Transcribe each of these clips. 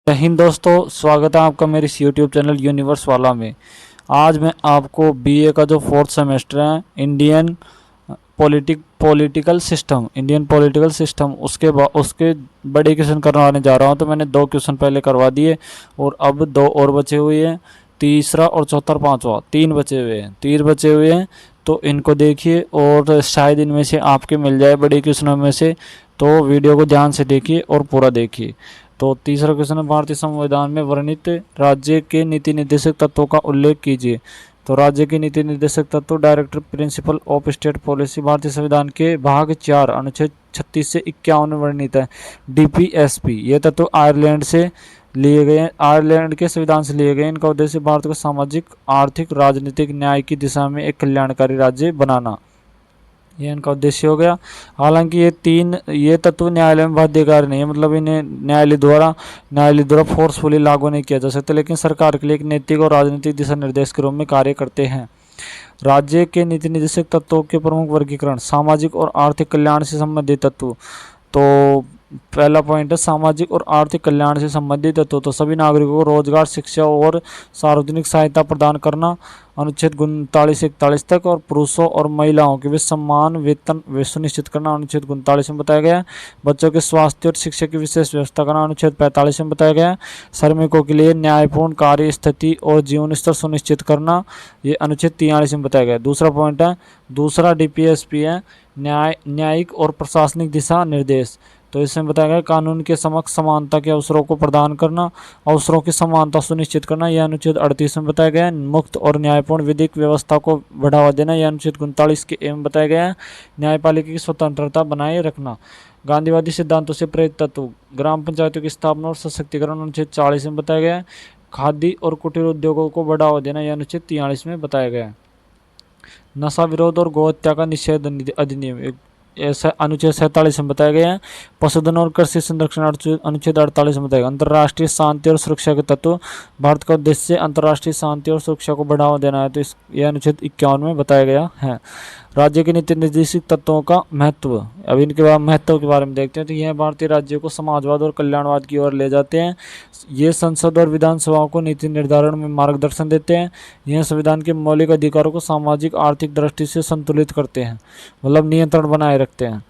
जय हिंद दोस्तों, स्वागत है आपका मेरे इस यूट्यूब चैनल यूनिवर्स वाला में। आज मैं आपको बीए का जो फोर्थ सेमेस्टर है इंडियन पॉलिटिकल सिस्टम उसके बड़े क्वेश्चन करवाने जा रहा हूं। तो मैंने 2 क्वेश्चन पहले करवा दिए और अब 2 और बचे हुए हैं। तीसरा और चौथा और पांचवा 3 बचे हुए हैं। तो इनको देखिए और शायद इनमें से आपके मिल जाए बड़े क्वेश्चनों में से। तो वीडियो को ध्यान से देखिए और पूरा देखिए। तो तीसरा क्वेश्चन है, भारतीय संविधान में वर्णित राज्य के नीति निर्देशक तत्वों का उल्लेख कीजिए। तो राज्य के नीति निर्देशक तत्व director principle of state policy भारतीय संविधान के भाग 4 अनुच्छेद 36 से 51 में वर्णित है। डीपीएसपी ये तत्व आयरलैंड से लिए गए, आयरलैंड के संविधान से लिए गए। इनका उद्देश्य भारत को सामाजिक, आर्थिक, राजनीतिक न्याय की दिशा में एक कल्याणकारी राज्य बनाना, ये इनका उद्देश्य हो गया। हालांकि ये तत्व न्यायालय में बाध्यकारी नहीं है, मतलब इन्हें न्यायालय द्वारा फोर्सफुली लागू नहीं किया जा सकता, लेकिन सरकार के लिए एक नैतिक और राजनीतिक दिशा निर्देश के रूप में कार्य करते हैं। राज्य के नीति निर्देशक तत्वों के प्रमुख वर्गीकरण, सामाजिक और आर्थिक कल्याण से संबंधित तत्व। तो पहला पॉइंट है सामाजिक और आर्थिक कल्याण से संबंधित तत्व। तो सभी नागरिकों को रोजगार, शिक्षा और सार्वजनिक सहायता प्रदान करना, अनुच्छेद 39 से 41 तक, और पुरुषों और महिलाओं के बीच समान वेतन सुनिश्चित करना, अनुच्छेद 39 में बताया गया है। बच्चों के स्वास्थ्य और शिक्षा की विशेष व्यवस्था करना, अनुच्छेद 45 में बताया गया है। श्रमिकों के लिए न्यायपूर्ण कार्य स्थिति और जीवन स्तर सुनिश्चित करना, ये अनुच्छेद 43 में बताया गया है। दूसरा पॉइंट है, दूसरा डीपीएसपी है न्यायिक और प्रशासनिक दिशा निर्देश। तो इसमें बताया गया कानून के समक्ष समानता के अवसरों को प्रदान करना, अवसरों की समानता सुनिश्चित करना, यह अनुच्छेद 38 में बताया गया है। मुक्त और न्यायपूर्ण विधिक व्यवस्था को बढ़ावा देना, यह अनुच्छेद 39 के एम बताया गया है। न्यायपालिका की स्वतंत्रता बनाए रखना, गांधीवादी सिद्धांतों से प्रेरित तत्व, ग्राम पंचायतों की स्थापना और सशक्तिकरण, अनुच्छेद 40 में बताया गया है। खादी और कुटीर उद्योगों को बढ़ावा देना, यह अनुच्छेद 43 में बताया गया है। नशा विरोध और गौहत्या का निषेध अधिनियम, ऐसा अनुच्छेद 47 में बताया गया है। पशुधन और कृषि संरक्षण, अनुच्छेद 48 में बताया गया। अंतर्राष्ट्रीय शांति और सुरक्षा के तत्व, भारत का उद्देश्य अंतर्राष्ट्रीय शांति और सुरक्षा को बढ़ावा देना है, तो यह अनुच्छेद 51 में बताया गया है। राज्य के नीति निर्देशित तत्वों का महत्व, अब इनके महत्व के बारे में देखते हैं। तो यह भारतीय राज्यों को समाजवाद और कल्याणवाद की ओर ले जाते हैं। ये संसद और विधानसभाओं को नीति निर्धारण में मार्गदर्शन देते हैं। यह संविधान के मौलिक अधिकारों को सामाजिक आर्थिक दृष्टि से संतुलित करते हैं, मतलब नियंत्रण बनाए रखते हैं।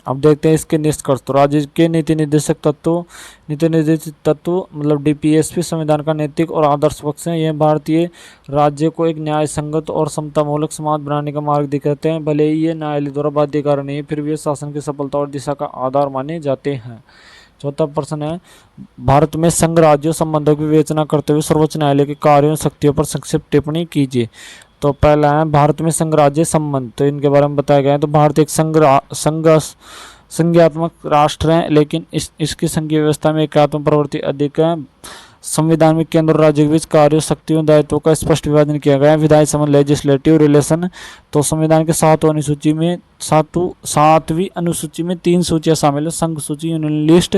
अब देखते हैं इसके निष्कर्ष। तो राज्य के नीति निर्देशित तत्व मतलब डीपीएसपी संविधान का नैतिक और आदर्श पक्ष है। यह भारतीय राज्य को एक न्याय संगत और समतामूलक समाज बनाने का मार्ग दिखाते हैं। भले ही ये न्यायालय द्वारा बाध्यकारी नहीं है, फिर भी शासन की सफलता और दिशा का आधार माने जाते हैं। चौथा प्रश्न है, भारत में संघ राज्यों संबंधों की विवेचना करते हुए सर्वोच्च न्यायालय के कार्यों और शक्तियों पर संक्षिप्त टिप्पणी कीजिए। तो पहला है भारत में संघ राज्य संबंध, तो इनके बारे में बताया गया है। तो भारत एक संघात्मक राष्ट्र है, लेकिन इसकी संघीय व्यवस्था में एकात्मक प्रवृत्ति अधिक है। संविधान में केंद्र और राज्य के बीच कार्यों, शक्तियों, दायित्वों का स्पष्ट विभाजन किया गया है। विधायी संबंध, लेजिस्लेटिव रिलेशन। तो संविधान के 7वीं अनुसूची में 3 सूचियां शामिल है। संघ सूची, यूनियन लिस्ट,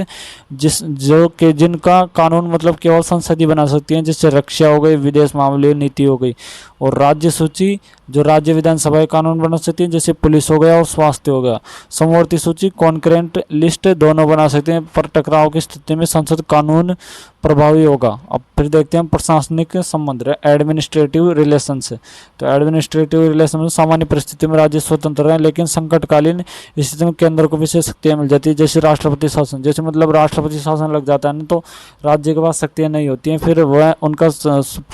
जिनका कानून मतलब केवल संसद ही बना सकती है, जैसे रक्षा हो गई, विदेश मामले, नीति हो गई। और राज्य सूची, जो राज्य विधानसभा कानून बना सकती है, जैसे पुलिस हो गया और स्वास्थ्य हो गया। समवर्ती सूची, कॉन्करेंट लिस्ट, दोनों बना सकते हैं, पर टकराव की स्थिति में संसद कानून प्रभावी होगा। अब फिर देखते हैं प्रशासनिक संबंध, एडमिनिस्ट्रेटिव रिलेशंस। तो एडमिनिस्ट्रेटिव रिलेशन में सामान्य परिस्थिति में राज्य स्वतंत्र है, लेकिन संकटकालीन स्थिति में केंद्र को विशेष शक्तियां मिल जाती है, जैसे राष्ट्रपति शासन। जैसे मतलब राष्ट्रपति शासन लग जाता है ना, तो राज्य के पास शक्तियां नहीं होती हैं, फिर वह उनका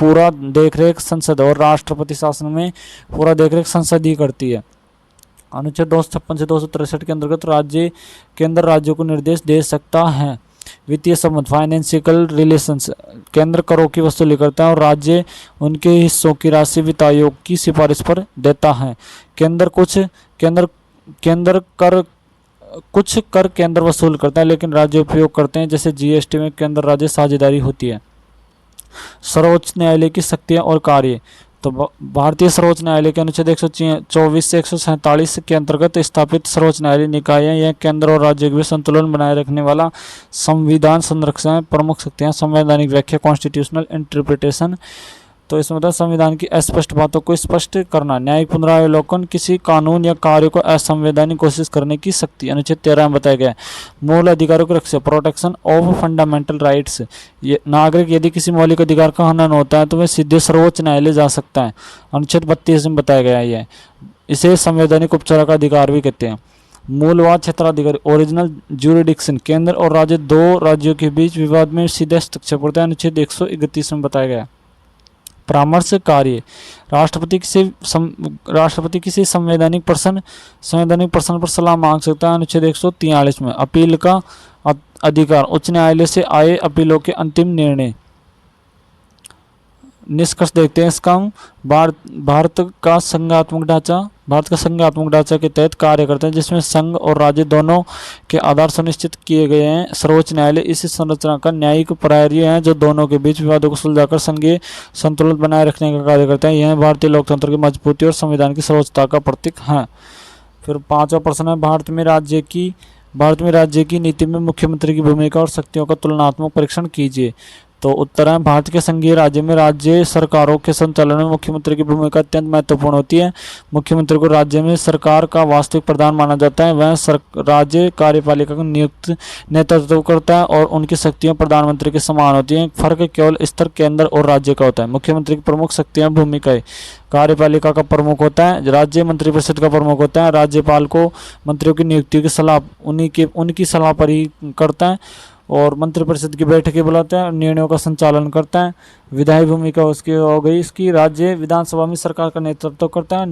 पूरा देखरेख संसद और राष्ट्रपति शासन में पूरा देखरेख संसद ही करती है। अनुच्छेद 256 से 263 के अंतर्गत केंद्र राज्यों को निर्देश दे सकता है। वित्तीय संबंध, फाइनेंशियल रिलेशंस, केंद्र करों की वसूली करता है और राज्य उनके हिस्सों की राशि वित्त आयोग की सिफारिश पर देता है। कुछ कर केंद्र वसूल करता है, लेकिन राज्य उपयोग करते हैं, जैसे जीएसटी में केंद्र राज्य साझेदारी होती है। सर्वोच्च न्यायालय की शक्तियां और कार्य। तो भारतीय सर्वोच्च न्यायालय के अनुच्छेद 124 से 147 के अंतर्गत स्थापित सर्वोच्च न्यायालय निकाय है। यह केंद्र और राज्य के बीच संतुलन बनाए रखने वाला संविधान संरक्षण प्रमुख शक्तियां, संवैधानिक व्याख्या, कॉन्स्टिट्यूशनल इंटरप्रिटेशन, तो इसमें होता है संविधान की अस्पष्ट बातों को स्पष्ट करना। न्यायिक पुनरावलोकन किसी कानून या कार्य को असंवैधानिक घोषित करने की शक्ति। अनुच्छेद 13 में बताया गया है। मूल अधिकारों की रक्षा, प्रोटेक्शन ऑफ फंडामेंटल राइट्स। ये नागरिक यदि किसी मौलिक अधिकार का हनन होता है तो वह सीधे सर्वोच्च न्यायालय जा सकता है। अनुच्छेद 32 में बताया गया है। इसे संवैधानिक उपचार का अधिकार भी कहते हैं। मूलवाद क्षेत्राधिकार, ओरिजिनल ज्यूरिडिक्शन, केंद्र और राज्य दो राज्यों के बीच विवाद में सीधे हस्तक्षेप करता है। अनुच्छेद 131 में बताया गया। परामर्श कार्य, राष्ट्रपति किसी संवैधानिक प्रश्न पर सलाह मांग सकता है। अनुच्छेद 143 में अपील का अधिकार, उच्च न्यायालय से आए अपीलों के अंतिम निर्णय। निष्कर्ष देखते हैं इसका। भारत का संघात्मक ढांचा के तहत कार्य करते हैं, जिसमें संघ और राज्य दोनों के आधार सुनिश्चित किए गए हैं। सर्वोच्च न्यायालय इस संरचना का न्यायिक प्रहरी है, जो दोनों के बीच विवादों को सुलझाकर संघीय संतुलन बनाए रखने का कार्य करते हैं। यह भारतीय लोकतंत्र की मजबूती और संविधान की सर्वोच्चता का प्रतीक है। फिर 5वां प्रश्न है, भारत में राज्य की नीति में मुख्यमंत्री की भूमिका और शक्तियों का तुलनात्मक परीक्षण कीजिए। तो उत्तर है, भारत के संघीय राज्य में राज्य सरकारों के संचालन में मुख्यमंत्री की भूमिका अत्यंत महत्वपूर्ण होती है। मुख्यमंत्री को राज्य में सरकार का वास्तविक प्रधान माना जाता है। वह राज्य कार्यपालिका का नियुक्त नेतृत्व करता है और उनकी शक्तियां प्रधानमंत्री के समान होती हैं। फर्क केवल स्तर केंद्र और राज्य का होता है। मुख्यमंत्री की प्रमुख शक्तियां भूमिकाएं, कार्यपालिका का प्रमुख होता है, राज्य मंत्रिपरिषद का प्रमुख होता है। राज्यपाल को मंत्रियों की नियुक्ति की सलाह उनकी सलाह पर ही करता है और मंत्रिपरिषद की बैठकें बुलाता है, निर्णयों का संचालन करता है। विधायी भूमिका उसकी हो गई। इसकी राज्य विधानसभा में सरकार का नेतृत्व करता है।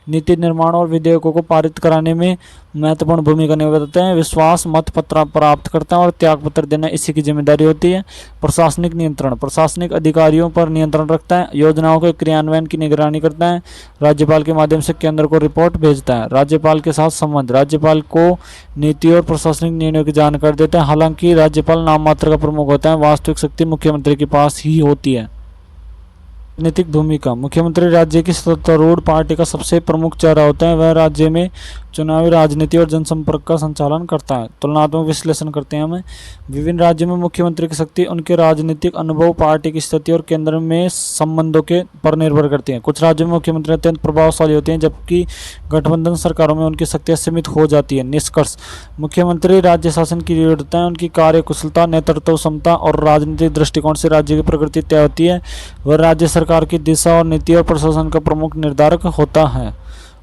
नीति निर्माण और विधेयकों को पारित कराने में महत्वपूर्ण भूमिका निभाते हैं। विश्वास मत पत्र प्राप्त करता है और त्यागपत्र देना इसी की जिम्मेदारी होती है। प्रशासनिक नियंत्रण, प्रशासनिक अधिकारियों पर नियंत्रण रखता है। योजनाओं के क्रियान्वयन की निगरानी करता है। राज्यपाल के माध्यम से केंद्र को रिपोर्ट भेजता है। राज्यपाल के साथ संबंध, राज्यपाल को नीति और प्रशासनिक निर्णयों की जानकारी देता है। हालांकि राज्यपाल नाम मात्र का प्रमुख होता है, वास्तविक शक्ति मुख्यमंत्री के पास ही होती है। राजनीतिक भूमिका, मुख्यमंत्री राज्य की सत्तारूढ़ पार्टी का सबसे प्रमुख चेहरा होता है। वह राज्य में चुनावी राजनीति और जनसंपर्क का संचालन करता है। तुलनात्मक विश्लेषण करते हैं हमें। विभिन्न राज्यों में मुख्यमंत्री की शक्ति उनके राजनीतिक अनुभव, पार्टी की स्थिति और केंद्र में संबंधों के पर निर्भर करती है। कुछ राज्यों में मुख्यमंत्री अत्यंत प्रभावशाली होते हैं, जबकि गठबंधन सरकारों में उनकी शक्तियां सीमित हो जाती है। निष्कर्ष, मुख्यमंत्री राज्य शासन की रीढ़ता है। उनकी कार्यकुशलता, नेतृत्व क्षमता और राजनीतिक दृष्टिकोण से राज्य की प्रगति तय होती है। वह राज्य सरकार की दिशा और नीति और प्रशासन का प्रमुख निर्धारक होता है।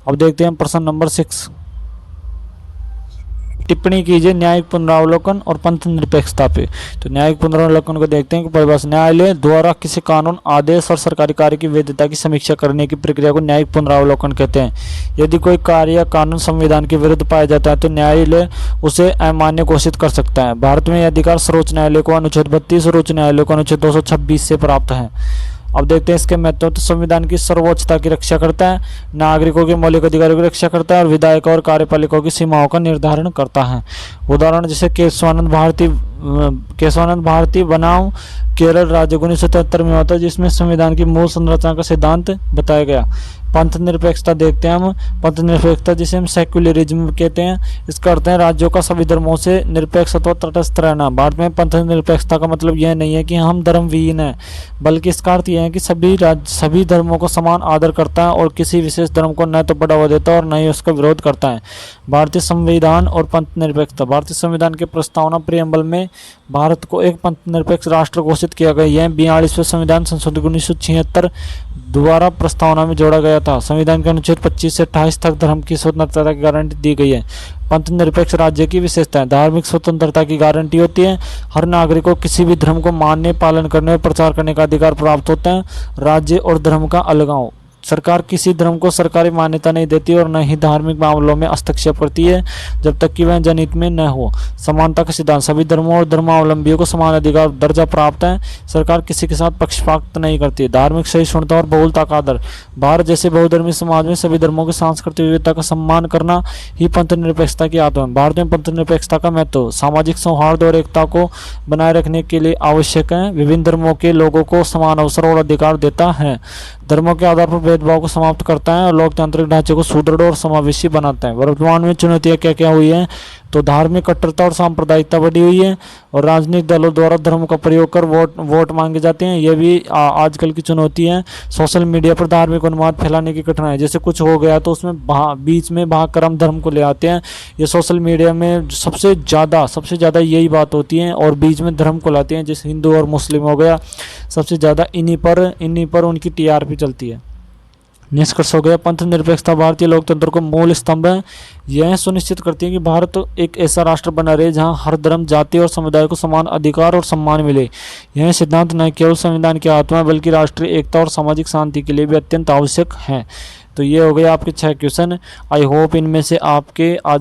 अब देखते हैं प्रश्न नंबर 6। टिप्पणी कीजिए न्यायिक पुनरावलोकन और पंथ निरपेक्षता पे। तो न्यायिक पुनरावलोकन को देखते हैं कि परिभाषा, न्यायालय द्वारा किसी कानून, आदेश और सरकारी कार्य की वैधता की समीक्षा करने की प्रक्रिया को न्यायिक पुनरावलोकन कहते हैं। यदि कोई कार्य या कानून संविधान के विरुद्ध पाया जाता है तो न्यायालय उसे अमान्य घोषित कर सकता है। भारत में यह अधिकार सर्वोच्च न्यायालय को अनुच्छेद 32 और उच्च न्यायालय को अनुच्छेद 226 से प्राप्त है। अब देखते हैं इसके महत्व। तो संविधान की सर्वोच्चता की रक्षा करता है, नागरिकों के मौलिक अधिकारों की रक्षा करता है और विधायक और कार्यपालिकाओं की सीमाओं का निर्धारण करता है। उदाहरण जैसे केशवानंद भारती बनाम केरल राज्य 1973 में होता है, जिसमें संविधान की मूल संरचना का सिद्धांत बताया गया। पंथ निरपेक्षता देखते हैं हम। पंथ निरपेक्षता जिसे हम सेक्युलरिज्म कहते हैं, इसका अर्थ है राज्यों का सभी धर्मों से निरपेक्ष अथवा तटस्थ रहना। भारत में पंथ निरपेक्षता का मतलब यह नहीं है कि हम धर्मविहीन हैं, बल्कि इसका अर्थ यह है कि सभी धर्मों को समान आदर करता है और किसी विशेष धर्म को न तो बढ़ावा देता और न ही उसका विरोध करता है। भारतीय संविधान और पंथ निरपेक्षता। भारतीय संविधान के प्रस्तावना प्रियम्बल में भारत को एक पंथ निरपेक्ष राष्ट्र घोषित किया गया। यह 42वें संविधान संशोधन 1976 द्वारा प्रस्तावना में जोड़ा गया था। संविधान के अनुच्छेद 25 से 28 तक धर्म की स्वतंत्रता की गारंटी दी गई है। पंथ निरपेक्ष राज्य की विशेषताएं, धार्मिक स्वतंत्रता की गारंटी होती है। हर नागरिक को किसी भी धर्म को मानने, पालन करने और प्रचार करने का अधिकार प्राप्त होता है। राज्य और धर्म का अलगाव, सरकार किसी धर्म को सरकारी मान्यता नहीं देती और न ही धार्मिक मामलों में हस्तक्षेप करती है जब तक कि वह जनहित में न हो। समानता का सिद्धांत, सभी धर्मों और धर्मावलंबियों को समान अधिकार दर्जा प्राप्त है। सरकार किसी के साथ पक्षपात नहीं करती। धार्मिक सहिष्णुता और बहुलता का आदर, भारत जैसे बहुधर्मी समाज में सभी धर्मों की सांस्कृतिक विविधता का सम्मान करना ही पंथ निरपेक्षता की आत्मा है। भारत में पंथ निरपेक्षता का महत्व, सामाजिक सौहार्द और एकता को बनाए रखने के लिए आवश्यक है। विभिन्न धर्मों के लोगों को समान अवसर और अधिकार देता है। धर्मों के आधार पर भेदभाव को समाप्त करता है और लोकतांत्रिक ढांचे को सुदृढ़ और समावेशी बनाता है। वर्तमान में चुनौतियां क्या क्या हुई हैं, तो धार्मिक कट्टरता और सांप्रदायिकता बढ़ी हुई है, और राजनीतिक दलों द्वारा धर्म का प्रयोग कर वोट मांगे जाते हैं, ये भी आजकल की चुनौती है। सोशल मीडिया पर धार्मिक उन्माद फैलाने की कठिनाई, जैसे कुछ हो गया तो उसमें बीच में भागकर धर्म को ले आते हैं। ये सोशल मीडिया में सबसे ज़्यादा यही बात होती है, और बीच में धर्म को लाते हैं, जैसे हिंदू और मुस्लिम हो गया, सबसे ज़्यादा इन्हीं पर उनकी टीआरपी चलती है। निष्कर्ष हो गया, पंथ निरपेक्षता भारतीय लोकतंत्र को मूल स्तंभ है। यह सुनिश्चित करती है कि भारत एक ऐसा राष्ट्र बना रहे जहां हर धर्म, जाति और समुदाय को समान अधिकार और सम्मान मिले। यह सिद्धांत न केवल संविधान की आत्मा है बल्कि राष्ट्रीय एकता और सामाजिक शांति के लिए भी अत्यंत आवश्यक है। तो ये हो गया आपके 6 क्वेश्चन। आई होप इनमें से आपके आज